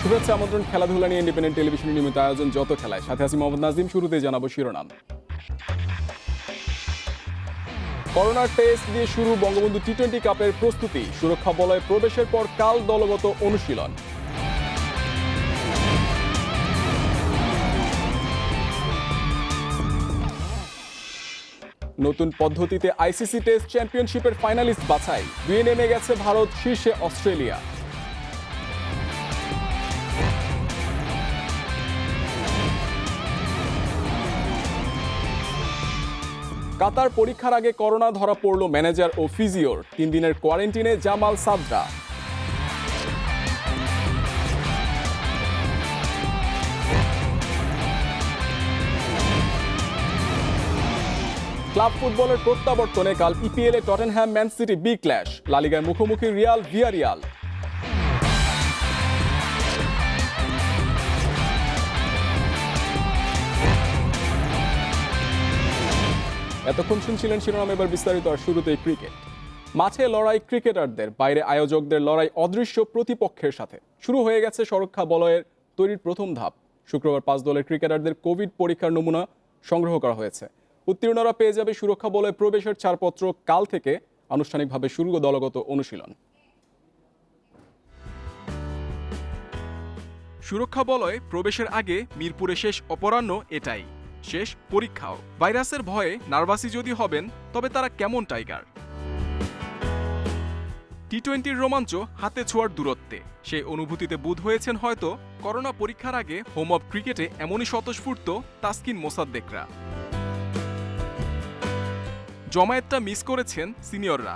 শুভেচ্ছা আমন্ত্রণ খেলাধুলা নিয়ে ইন্ডিপেন্ডেন্ট টেলিভিশনের নিয়মিত আয়োজন যত খেলায়, সাথে আছি মোহাম্মদ নাজিম। শুরুতেই জানাবো শিরোনাম। করোনার টেস্ট দিয়ে শুরু বঙ্গবন্ধু টি-20 কাপের প্রস্তুতি। সুরক্ষা বলয়ে প্রবেশের পর কাল দলগত অনুশীলন। নতুন পদ্ধতিতে আইসিসি টেস্ট চ্যাম্পিয়নশিপের ফাইনালিস্ট বাছাই। 2-এ নেমে গেছে ভারত, শীর্ষে অস্ট্রেলিয়া। কাতার পরীক্ষার আগে করোনা ধরা পড়ল ম্যানেজার ও ফিজিওর। 3 দিনের কোয়ারেন্টিনে জামাল সাদরা। ক্লাব ফুটবলের প্রত্যাবর্তনে কাল ইপিএলে Tottenham Man City big clash. La লিগায় মুখোমুখি রিয়াল ভিয়ারিয়াল। এতক্ষণ শুনছিলেন শিরোনাম, এবার বিস্তারিত। আর শুরুতেই ক্রিকেট। মাঠে লড়াই ক্রিকেটারদের, বাইরে আয়োজকদের লড়াই অদৃশ্য প্রতিপক্ষের সাথে। শুরু হয়ে গেছে সুরক্ষা বলয়ের তৈরির প্রথম ধাপ। শুক্রবার 5 দলের ক্রিকেটারদের কোভিড পরীক্ষার নমুনা সংগ্রহ করা হয়েছে। উত্তীর্ণরা পেয়ে যাবে সুরক্ষা বলয়ে প্রবেশের ছাড়পত্র। কাল থেকে আনুষ্ঠানিকভাবে শুরু দলগত অনুশীলন। সুরক্ষা বলয়ে প্রবেশের আগে মিরপুরে শেষ অপরাহ্ন এটাই শেষ পরীক্ষাও। ভাইরাসের ভয়ে নার্ভাসই যদি হবেন, তবে তারা কেমন টাইগার। টি-20 রোমাঞ্চ হাতে ছোঁয়ার দূরত্বে, সেই অনুভূতিতে বুঁদ হয়েছেন হয়তো। করোনা পরীক্ষার আগে হোম অব ক্রিকেটে এমনই স্বতঃস্ফূর্ত তাসকিন মোসাদ্দেকরা। জমায়েতটা মিস করেছেন সিনিয়ররা।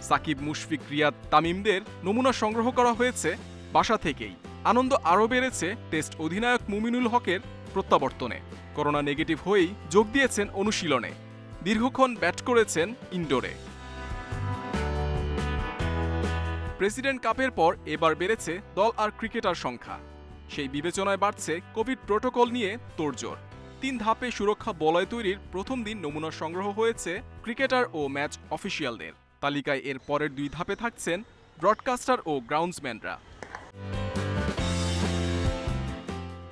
সাকিব, মুশফিক, রিয়াদ, তামিমদের নমুনা সংগ্রহ করা হয়েছে বাসা থেকেই। আনন্দ আরও বেড়েছে টেস্ট অধিনায়ক মুমিনুল হকের প্রত্যাবর্তনে। করোনা নেগেটিভ হয়েই যোগ দিয়েছেন অনুশীলনে। দীর্ঘক্ষণ ব্যাট করেছেন ইনডোরে। প্রেসিডেন্ট কাপের পর এবার বেড়েছে দল আর ক্রিকেটার সংখ্যা। সেই বিবেচনায় বাড়ছে কোভিড প্রোটোকল নিয়ে তোড়জোড়। 3 ধাপে সুরক্ষা বলয় তৈরির প্রথম দিন নমুনা সংগ্রহ হয়েছে ক্রিকেটার ও ম্যাচ অফিসিয়ালদের। তালিকায় এর পরের 2 ধাপে থাকছেন ব্রডকাস্টার ও গ্রাউন্ডসম্যানরা।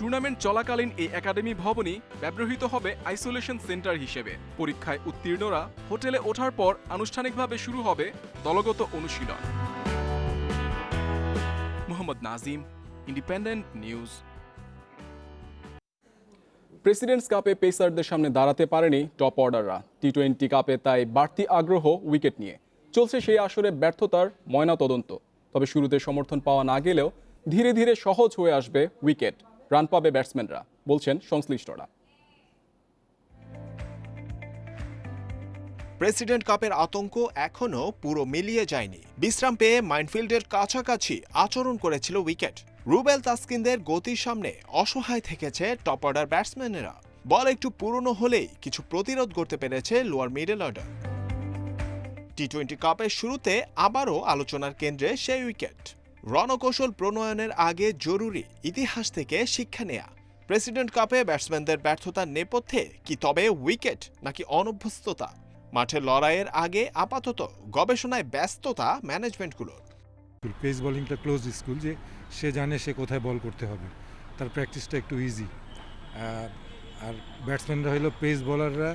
টুর্নামেন্ট চলাকালীন এই একাডেমি ভবনই ব্যবহৃত হবে আইসোলেশন সেন্টার হিসেবে। পরীক্ষায় উত্তীর্ণরা হোটেলে ওঠার পর আনুষ্ঠানিকভাবে শুরু হবে দলগত অনুশীলন। Mohammad Nazim, independent news. Presidents কাপে পেসারদের সামনে দাঁড়াতে পারেনি টপ অর্ডাররা। টি-20 কাপে তাই বাড়তি আগ্রহ উইকেট নিয়ে। চলছে সেই আসরে ব্যর্থতার ময়নাতদন্ত। তবে শুরুতে সমর্থন পাওয়া না গেলেও ধীরে ধীরে সহজ হয়ে আসবে উইকেট। রান পাবে ব্যাটসম্যানরা, বলছেন সংশ্লিষ্টরা। প্রেসিডেন্ট কাপের আতঙ্ক এখনো পুরো মিলিয়ে যায়নি। বিশ্রাম পেয়ে মাইনফিল্ডের কাছাকাছি আচরণ করেছিল উইকেট। রুবেল, তাসকিনদের গতির সামনে অসহায় থেকেছে টপ অর্ডার ব্যাটসম্যানেরা। বল একটু পুরনো হলেই কিছু প্রতিরোধ করতে পেরেছে লোয়ার মিডল অর্ডার। টি-20 কাপের শুরুতে আবারও আলোচনার কেন্দ্রে সেই উইকেট। রণকৌশল প্রণয়নের আগে জরুরি ইতিহাস থেকে শিক্ষা নেয়া। প্রেসিডেন্ট কাপে ব্যাটসম্যানদের ব্যর্থতার নেপথ্যে কি তবে উইকেট নাকি অনভ্যস্ততা? মাঠের লড়াইয়ের আগে আপাতত গবেষণায় ব্যস্ততা ম্যানেজমেন্টগুলোর। পেস বোলিংটা ক্লোজ স্কুল, যে সে জানে সে কোথায় বল করতে হবে, তার প্র্যাকটিসটা একটু ইজি। আর ব্যাটসম্যানরা হলো পেস বোলাররা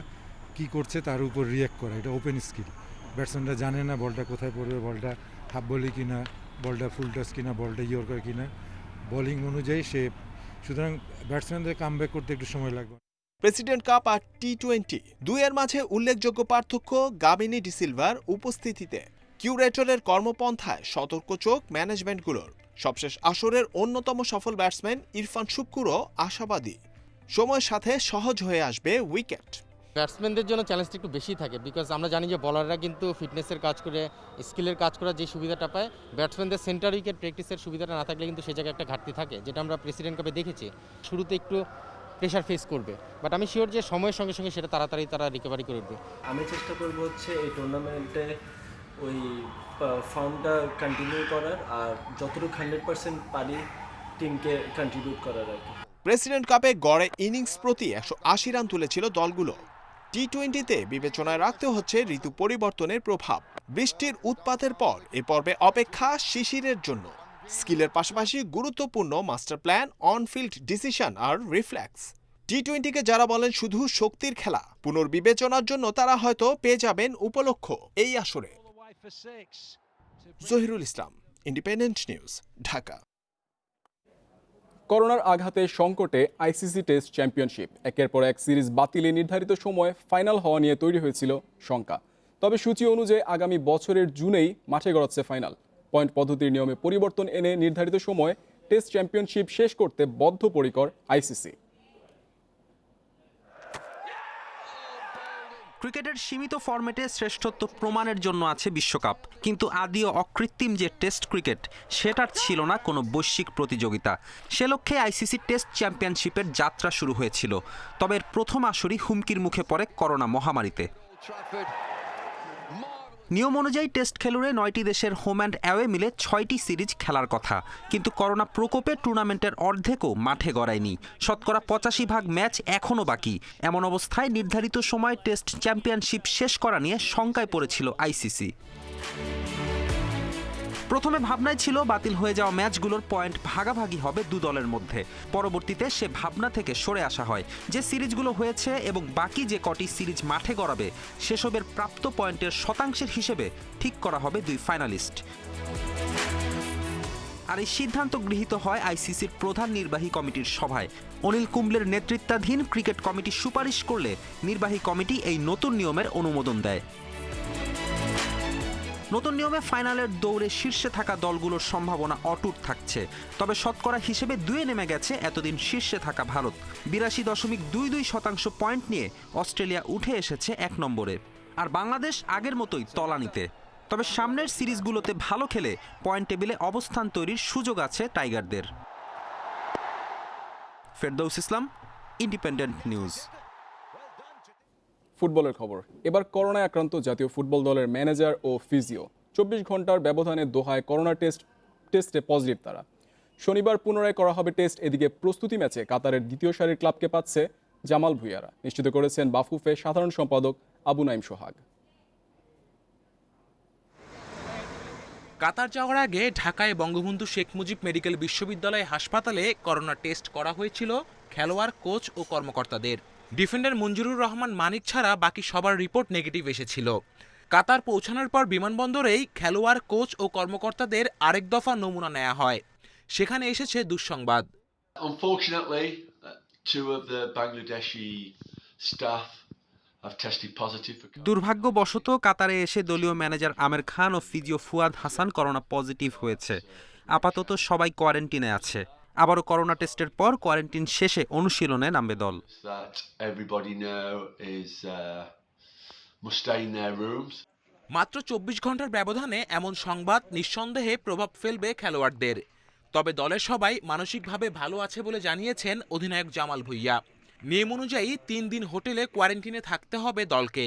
কি করছে তার উপর রিয়্যাক্ট করা, এটা ওপেন স্কিল। ব্যাটসম্যানরা জানে না বলটা কোথায় পড়বে, বলটা হাফ বলি কিনা, বলটা ফুল টাচ কিনা, বলটা ইয়র্কার কিনা, বোলিং অনুযায়ী সে। সুতরাং ব্যাটসম্যানদের কামব্যাক করতে একটু সময় লাগবে। প্রেসিডেন্ট কাপ আর টি-20 দুইয়ের মাঝে উল্লেখযোগ্য পার্থক্য গাবিনি ডিসিলভার উপস্থিতিতে। কিউরেটরের কর্মপন্থায় সতর্ক চোখ ম্যানেজমেন্টগুলোর। সবশেষ আসরের অন্যতম সফল ব্যাটসম্যান ইরফান শুক্কুরও আশাবাদী, সময়ের সাথে সহজ হয়ে আসবে উইকেট। ব্যাটসম্যানদের জন্য চ্যালেঞ্জটা একটু বেশি থাকে, বিকজ আমরা জানি যে বলাররা কিন্তু ফিটনেসের কাজ করে, স্কিলের কাজ করার যে সুবিধাটা পায়, ব্যাটসম্যানদের সেন্টার উইকেট প্র্যাকটিসের সুবিধাটা না থাকলে কিন্তু সে জায়গায় একটা ঘাটতি থাকে, যেটা আমরা প্রেসিডেন্ট কাপে দেখেছি। শুরুতে একটু প্রেশার ফেস করবে, বাট আমি শিওর যে সময়ের সঙ্গে সঙ্গে সেটা তাড়াতাড়ি তারা রিকভারি করে উঠবে। আমি চেষ্টা করব হচ্ছে এই টুর্নামেন্টে ওই ফর্মটা কন্টিনিউ করার, আর যতটুকু 100% পারি টিমকে কন্ট্রিবিউট করার আর কি। প্রেসিডেন্ট কাপে গড়ে ইনিংস প্রতি 180 রান তুলেছিল দলগুলো। টি-20তে বিবেচনায় রাখতে হচ্ছে ঋতু পরিবর্তনের প্রভাব। বৃষ্টির উৎপাতের পর এ পর্বে অপেক্ষা শিশিরের জন্য। স্কিলের পাশাপাশি গুরুত্বপূর্ণ master plan, on field decision আর রিফ্লেক্স। টি-20কে যারা বলেন শুধু শক্তির খেলা, পুনর্বিবেচনার জন্য তারা হয়তো পেয়ে যাবেন উপলক্ষ এই আসরে। জহিরুল ইসলাম, ইন্ডিপেন্ডেন্ট নিউজ, ঢাকা। করোনার আঘাতে সংকটে আইসিসি টেস্ট চ্যাম্পিয়নশিপ। একের পর এক সিরিজ বাতিলে নির্ধারিত সময়ে ফাইনাল হওয়া নিয়ে তৈরি হয়েছিল শঙ্কা। তবে সূচি অনুযায়ী আগামী বছরের জুনেই মাঠে গড়াচ্ছে ফাইনাল। পয়েন্ট পদ্ধতির নিয়মে পরিবর্তন এনে নির্ধারিত সময়ে টেস্ট চ্যাম্পিয়নশিপ শেষ করতে বদ্ধপরিকর আইসিসি। ক্রিকেটের সীমিত ফরম্যাটে শ্রেষ্ঠত্ব প্রমাণের জন্য আছে বিশ্বকাপ, কিন্তু আদি ও অকৃত্রিম যে টেস্ট ক্রিকেট সেটার ছিল না কোনো বৈশ্বিক প্রতিযোগিতা। সে লক্ষ্যে আইসিসি টেস্ট চ্যাম্পিয়নশিপের যাত্রা শুরু হয়েছিল। তবে এর প্রথম আসরই হুমকির মুখে পড়ে করোনা মহামারীতে। নিয়ম অনুযায়ী টেস্ট খেলুড়ে 9টি দেশের হোম অ্যান্ড অ্যাওয়ে মিলে 6টি সিরিজ খেলার কথা, কিন্তু করোনা প্রকোপে টুর্নামেন্টের অর্ধেকও মাঠে গড়ায়নি। শতকরা 85% ম্যাচ এখনও বাকি। এমন অবস্থায় নির্ধারিত সময় টেস্ট চ্যাম্পিয়নশিপ শেষ করা নিয়ে শঙ্কায় পড়েছিল আইসিসি। প্রথমে ভাবনায় ছিল বাতিল হয়ে যাওয়া ম্যাচগুলোর পয়েন্ট ভাগাভাগি হবে দু দলের মধ্যে। পরবর্তীতে সে ভাবনা থেকে সরে আসা হয়। যে সিরিজগুলো হয়েছে এবং বাকি যে কটি সিরিজ মাঠে গড়াবে সেসবের প্রাপ্ত পয়েন্টের শতাংশের হিসেবে ঠিক করা হবে দুই ফাইনালিস্ট। আর এই সিদ্ধান্ত গৃহীত হয় আইসিসির প্রধান নির্বাহী কমিটির সভায়। অনিল কুম্বলের নেতৃত্বাধীন ক্রিকেট কমিটি সুপারিশ করলে নির্বাহী কমিটি এই নতুন নিয়মের অনুমোদন দেয়। নতুন নিয়মে ফাইনালের দৌড়ে শীর্ষে থাকা দলগুলোর সম্ভাবনা অটুট থাকছে। তবে শতকরা হিসেবে 2-এ নেমে গেছে এতদিন শীর্ষে থাকা ভারত। 82.22% পয়েন্ট নিয়ে অস্ট্রেলিয়া উঠে এসেছে 1 নম্বরে, আর বাংলাদেশ আগের মতোই তলানিতে। তবে সামনের সিরিজগুলোতে ভালো খেলে পয়েন্ট টেবিলে অবস্থান তৈরির সুযোগ আছে টাইগারদের। ফেরদৌস ইসলাম, ইন্ডিপেন্ডেন্ট নিউজ। ফুটবলের খবর এবার। করোনায় আক্রান্ত জাতীয় ফুটবল দলের ম্যানেজার ও ফিজিও 24 ঘন্টার ব্যবধানে দোহায় করোনা টেস্টে পজিটিভ তারা। শনিবার পুনরায় করা হবে টেস্ট। এদিকে প্রস্তুতি ম্যাচে কাতারের দ্বিতীয় সারির ক্লাবকে পাচ্ছে জামাল ভুঁইয়ারা, নিশ্চিত করেছেন বাফুফে সাধারণ সম্পাদক আবু নাইম সোহাগ। কাতার যাওয়ার আগে ঢাকায় বঙ্গবন্ধু শেখ মুজিব মেডিকেল বিশ্ববিদ্যালয় হাসপাতালে করোনা টেস্ট করা হয়েছিল খেলোয়াড়, কোচ ও কর্মকর্তাদের। ডিফেন্ডার মঞ্জুরুর রহমান মানিক ছাড়া বাকি সবার রিপোর্ট নেগেটিভ এসেছিল। কাতার পৌঁছানোর পর বিমানবন্দরেই খেলোয়াড়, কোচ ও কর্মকর্তাদের আরেক দফা নমুনা নেওয়া হয়। সেখানে এসেছে দুঃসংবাদ। Unfortunately, two of the Bangladeshi staff have tested positive for COVID. দুর্ভাগ্যবশত কাতারে এসে দলীয় ম্যানেজার আমের খান ও physio Fuad Hasan corona positive হয়েছে। আপাতত সবাই কোয়ারেন্টিনে আছে। আবারও করোনা টেস্টের পর কোয়ারেন্টিন শেষে অনুশীলনে নামবে দল। That everybody now is must stay in their rooms. মাত্র 24 ঘন্টার ব্যবধানে এমন সংবাদ নিঃসন্দেহে প্রভাব ফেলবে খেলোয়াড়দের। তবে দলের সবাই মানসিকভাবে ভালো আছে বলে জানিয়েছেন অধিনায়ক জামাল ভুঁইয়া। নিয়ম অনুযায়ী 3 দিন হোটেলে কোয়ারেন্টিনে থাকতে হবে দলকে।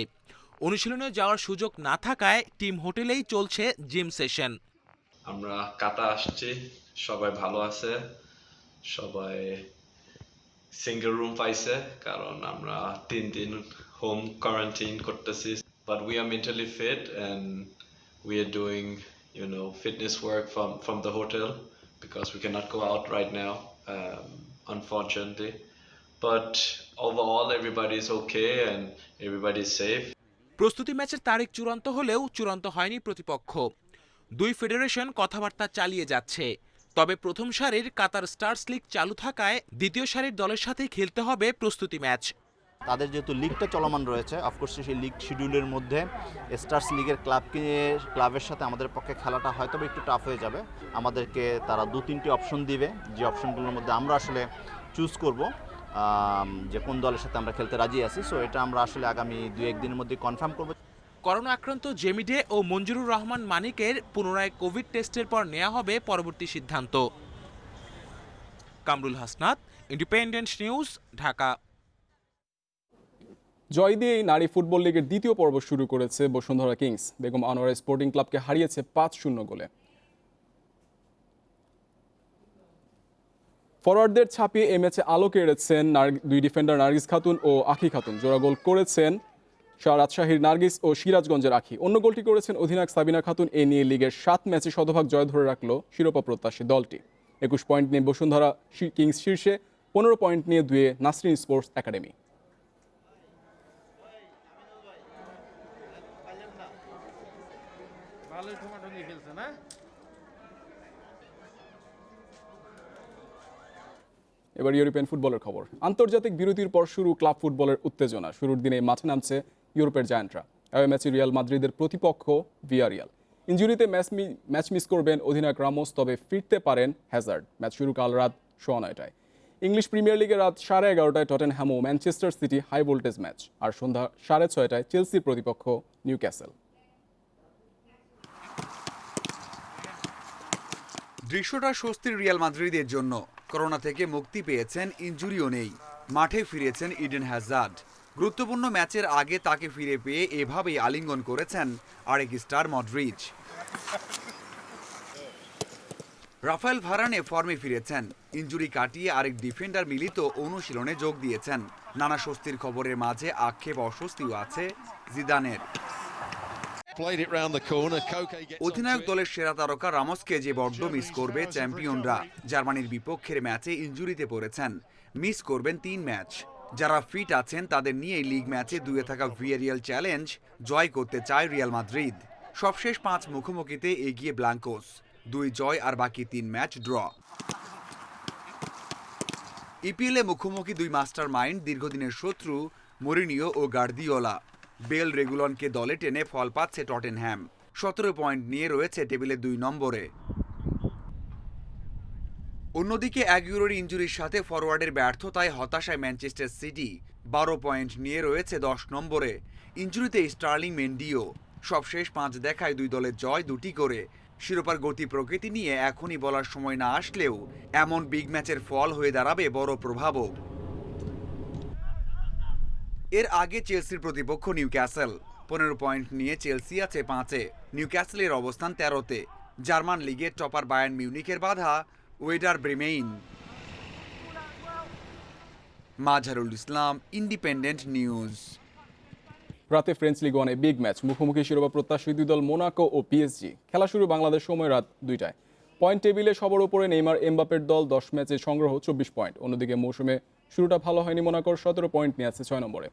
অনুশীলনে যাওয়ার সুযোগ না থাকায় টিম হোটেলেই চলছে জিম সেশন। আমরা কাতার আসছি, সবাই ভালো আছে, সবাই সিঙ্গেল রুম পাইছে, কারণ আমরা 3 দিন হোম কোয়ারেন্টাইন করতেছি। But we are mentally fit and we are doing, fitness work from the hotel because we cannot go out right now, unfortunately. But overall, everybody is okay and everybody is safe. প্রস্তুতি ম্যাচের তারিখ চূড়ান্ত হলেও চূড়ান্ত হয়নি প্রতিপক্ষ। দুই federation কথাবার্তা চালিয়ে যাচ্ছে। তবে প্রথম সারির কাতার স্টার্স লিগ চালু থাকায় দ্বিতীয় সারির দলের সাথেই খেলতে হবে প্রস্তুতি ম্যাচ। তাদের যেহেতু লিগটা চলমান রয়েছে, অফকোর্স সেই লিগ শিডিউলের মধ্যে স্টার্স লিগের ক্লাবের সাথে আমাদের পক্ষে খেলাটা হয়তো একটু টাফ হয়ে যাবে। আমাদেরকে তারা 2-3টি অপশন দিবে, যে অপশনগুলোর মধ্যে আমরা আসলে চুজ করব যে কোন দলের সাথে আমরা খেলতে রাজি আছি। সো এটা আমরা আসলে আগামী 2-1 দিনের মধ্যে কনফার্ম করব। করোনা আক্রান্ত জেমিডে ও মঞ্জুরুর রহমান মানিকের পুনরায় কোভিড টেস্টের পর নেওয়া হবে পরবর্তী সিদ্ধান্ত। Kamrul Hasnat, independent news, Dhaka. জয় দিয়েই নারী ফুটবল লিগের দ্বিতীয় পর্ব শুরু করেছে বসুন্ধরা কিংস। বেগম আনোয়ারা স্পোর্টিং ক্লাবকে হারিয়েছে 5-0 গোলে। ফরওয়ার্ডদের ছাপিয়ে এই ম্যাচে আলো কেড়েছেন দুই ডিফেন্ডার নার্গিস খাতুন ও আখি খাতুন। জোড়া গোল করেছেন রাজশাহীর নার্গিস ও সিরাজগঞ্জের আখি। অন্য গোলটি করেছেন অধিনায়ক সাবিনা খাতুন। এ নিয়ে লিগের 7 ম্যাচে শতভাগ জয় ধরে রাখল শিরোপা প্রত্যাশী দলটি। 21 পয়েন্ট নিয়ে বসুন্ধরা কিংস শীর্ষে, 15 পয়েন্ট নিয়ে দুয়ে নাসরিন স্পোর্টস একাডেমি। এবার ইউরোপিয়ান ফুটবলের খবর। আন্তর্জাতিক বিরতির পর শুরু ক্লাব ফুটবলের উত্তেজনা। শুরুর দিনে মাঠে নামছে ইউরোপের জায়ান্টরা। অ্যাওয়ে ম্যাচে রিয়াল মাদ্রিদের প্রতিপক্ষ ভিয়ারিয়াল। ইনজুরিতে ম্যাচ মিস করবেন অধিনায়ক রামোস, তবে ফিরতে পারেন হ্যাজার্ড। ম্যাচ শুরু কাল রাত 9:15টায়। ইংলিশ প্রিমিয়ার লিগে রাত 11:30টায় টটেনহ্যাম ও Manchester City high voltage match. আর সন্ধ্যা 6:30টায় চেলসির প্রতিপক্ষ নিউক্যাসল। দৃশ্যটা স্বস্তির রিয়াল মাদ্রিদের জন্য। করোনা থেকে মুক্তি পেয়েছেন, ইনজুরিও নেই। মাঠে ফিরেছেন ইডেন হ্যাজার্ড। গুরুত্বপূর্ণ ম্যাচের আগে তাকে ফিরে পেয়ে এভাবেই আলিঙ্গন করেছেন আরেক স্টার মডরিচ। রাফায়েল ভারানে ফর্মে ফিরেছেন। ইনজুরি কাটিয়ে আরেক ডিফেন্ডার মিলিত অনুশীলনে যোগ দিয়েছেন। নানা স্বস্তির খবরের মাঝে আক্ষেপ অস্বস্তিও আছে জিদানের। অধিনায়ক দলের সেরা তারকা রামোসকে যে বড্ড মিস করবে চ্যাম্পিয়নরা। জার্মানির বিপক্ষের ম্যাচে ইনজুরিতে পড়েছেন, মিস করবেন 3 ম্যাচ। যারা ফিট আছেন তাদের নিয়ে লিগ ম্যাচে দুয়ে থাকা ভিয়ারিয়াল চ্যালেঞ্জ জয় করতে চায় রিয়াল মাদ্রিদ। সবশেষ 5 মুখোমুখিতে এগিয়ে ব্লাঙ্কোস, 2 জয় আর বাকি 3 ম্যাচ ড্র। ইপিএলে মুখোমুখি 2 মাস্টার মাইন্ড, দীর্ঘদিনের শত্রু মরিনিও ও গার্দিওলা। বেল রেগুলনকে দলে টেনে ফল পাচ্ছে টটেনহ্যাম। 17 পয়েন্ট নিয়ে রয়েছে টেবিলে 2 নম্বরে। অন্যদিকে 1 ইউরোর ইনজুরির সাথে ফরওয়ার্ডের ব্যর্থতায় হতাশায় ম্যানচেস্টার সিটি 12 পয়েন্ট নিয়ে রয়েছে 10 নম্বরে। ইনজুরিতে স্টার্লিং মেন্ডিও। সবশেষ 5 দেখায় 2 দলের জয়, 2টি করে। শিরোপার গতি প্রকৃতি নিয়ে এখনই বলার সময় না আসলেও এমন বিগ ম্যাচের ফল হয়ে দাঁড়াবে বড় প্রভাবক। এর আগে চেলসির প্রতিপক্ষ নিউক্যাসল। 15 পয়েন্ট নিয়ে চেলসি আছে 5-এ। নিউক্যাসলের অবস্থান 13তে। জার্মান লিগের টপার বায়ার্ন মিউনিখের বাধা Werder ব্রেমেইন। Mazharul Islam, independent news. রাতে ফ্রেঞ্চ লিগ 1-এ বিগ ম্যাচ। মুখোমুখি শিরোপা প্রত্যাশী 2 দল মোনাকো ও পিএসজি। খেলা শুরু বাংলাদেশ সময় রাত 2টায়। পয়েন্ট টেবিলে সবার উপরে নেইমার এমবাপের দল, 10 ম্যাচে সংগ্রহ 24 পয়েন্ট। অন্যদিকে মৌসুমে শুরুটা ভালো হয়নি মোনাকোর, 17 পয়েন্ট নিয়ে আছে 6 নম্বরে।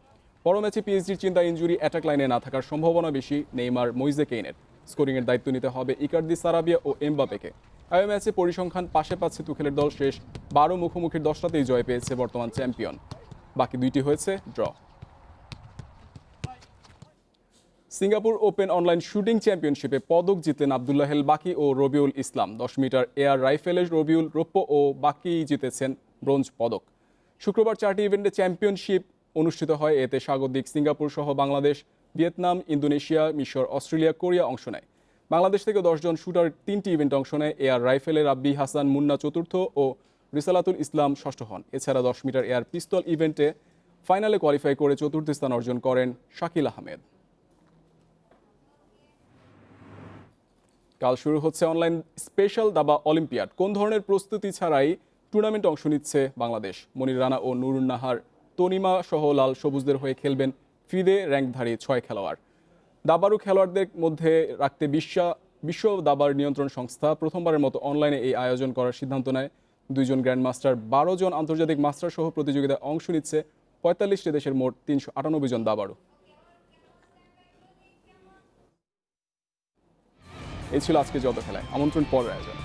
বড় ম্যাচে পিএসজির চিন্তা ইনজুরি, অ্যাটাক লাইনে না থাকার সম্ভাবনা বেশি নেইমার, মইজে কেইনের। স্কোরিংয়ের দায়িত্ব নিতে হবে ইকার্দি, সারাবিয়া ও এমবাপেকে। অ্যাওয়ে ম্যাচে পরিসংখ্যান পাশে পাচ্ছে তুখেলের দল। শেষ 12 মুখোমুখির 10টাতেই জয় পেয়েছে বর্তমান চ্যাম্পিয়ন, বাকি 2টি হয়েছে draw. Singapore open online shooting চ্যাম্পিয়নশিপে পদক জিতলেন আব্দুল্লাহ হেল বাকি ও রবিউল ইসলাম। 10 মিটার এয়ার রাইফেলে রবিউল রৌপ্য ও বাকি জিতেছেন ব্রোঞ্জ পদক। শুক্রবার 4টি ইভেন্টে চ্যাম্পিয়নশিপ অনুষ্ঠিত হয়। এতে স্বাগতিক সিঙ্গাপুর সহ বাংলাদেশ, ভিয়েতনাম, ইন্দোনেশিয়া, মিশর, অস্ট্রেলিয়া, কোরিয়া অংশ নেয়। বাংলাদেশ থেকে 10 জন শুটার 3টি ইভেন্টে অংশ নেয়। এয়ার রাইফেলে রাব্বি হাসান মুন্না চতুর্থ ও রিসালাতুল ইসলাম ষষ্ঠ হন। এছাড়া 10 মিটার এয়ার পিস্তল ইভেন্টে ফাইনালে কোয়ালিফাই করে চতুর্থ স্থান অর্জন করেন শাকিল আহমেদ। কাল শুরু হচ্ছে অনলাইন স্পেশাল দাবা অলিম্পিয়াড। কোন ধরনের প্রস্তুতি ছাড়াই টুর্নামেন্টে অংশ নিচ্ছে বাংলাদেশ। মনির রানা ও নুরুন নাহার, তনিমা সহ লাল সবুজদের হয়ে খেলবেন ফিদে র্যাঙ্কধারী 6 খেলোয়াড়। দাবারু খেলোয়াড়দের মধ্যে রাখতে বিশ্ব দাবার নিয়ন্ত্রণ সংস্থা প্রথমবারের মতো অনলাইনে এই আয়োজন করার সিদ্ধান্ত নেয়। 2 জন গ্র্যান্ড মাস্টার, 12 জন আন্তর্জাতিক মাস্টার সহ প্রতিযোগিতায় অংশ নিচ্ছে 45টি দেশের মোট 398 জন দাবারু। এই ছিল আজকে যত খেলায়। আমন্ত্রণ পরের আয়োজন।